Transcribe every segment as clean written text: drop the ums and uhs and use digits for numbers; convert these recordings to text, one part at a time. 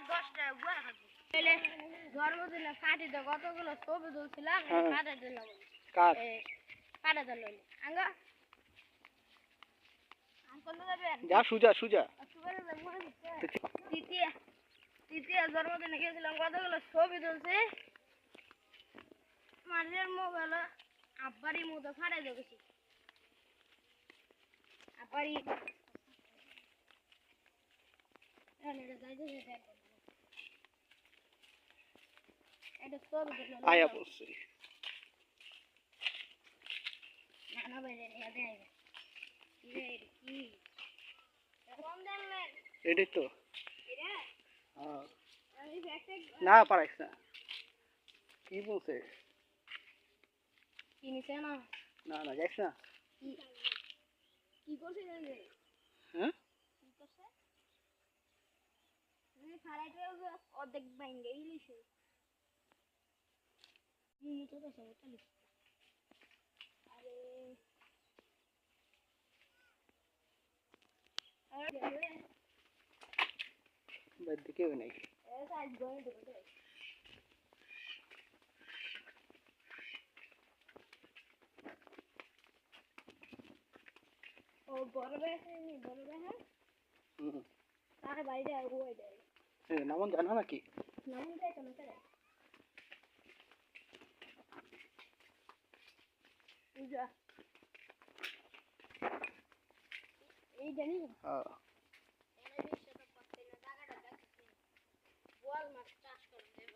10টা গুয়া খাবো তাহলে জন্মদিনে পার্টি তো কতগুলো ছবি তুলছিলাম কাটা দিলাম কার কাটা দিলাম আঙ্গা আঙ্কল যাবেন যা সুজা সুজা তৃতীয় জন্মদিনে গেছিলাম কতগুলো ছবি তুলছে মাঝের মোবাইল আব্বারই মতো ফাটাই দেখেছি আব্বারই এটা ছবি তুললো আয়া বলছি না বাইরে নিয়ে দেয় কি কম দেন এটাই তো এটা না পারাইস না কি বলছে কি নিছে না না না যাইস না কি করছে জানেন হ্যাঁ কি করছে এই ফারাইতে অর্ধেক ভাঙে গেছে তো দেশে চলে আরে বাদ দিকে নাই এই সাইজ গনে ঢুকে ও বড় বেশি নি বড় বেশি তাকে বাইরে ওই দেয় নামন জানা নাকি নামন দেয় কেন করে যা এই জানি হ্যাঁ এনে বিশ্ব তো করতে না জায়গাটা দেখতে বল মাছ চাষ করে দেব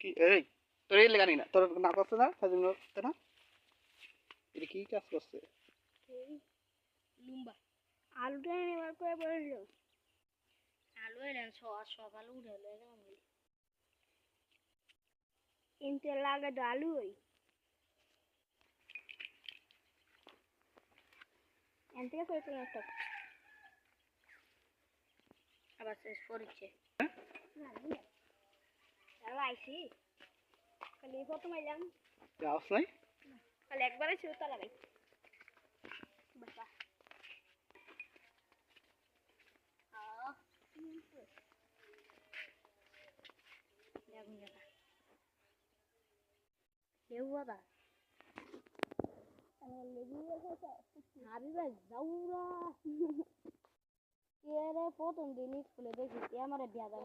কি এই তোর এই লাগানি না তোর না করছে না সাজিন করতে না এটা কি কাজ করছে এই লুম্বা আলুটা নেবার করে বলল আলু এলেন সকাল উঠে এলো আমি ইনতে লাগে আলু ওই এনতে করে তো একটা আবার শেষ পড়ছে না না তাহলে আইছি খালি প্রথম এলাম যাওস নাই খালি একবারে ছিল তারা ভাই বাবা Lewada. Habiba Zaura. Quiere foto en Dinis, le dije, ya me arrepiado,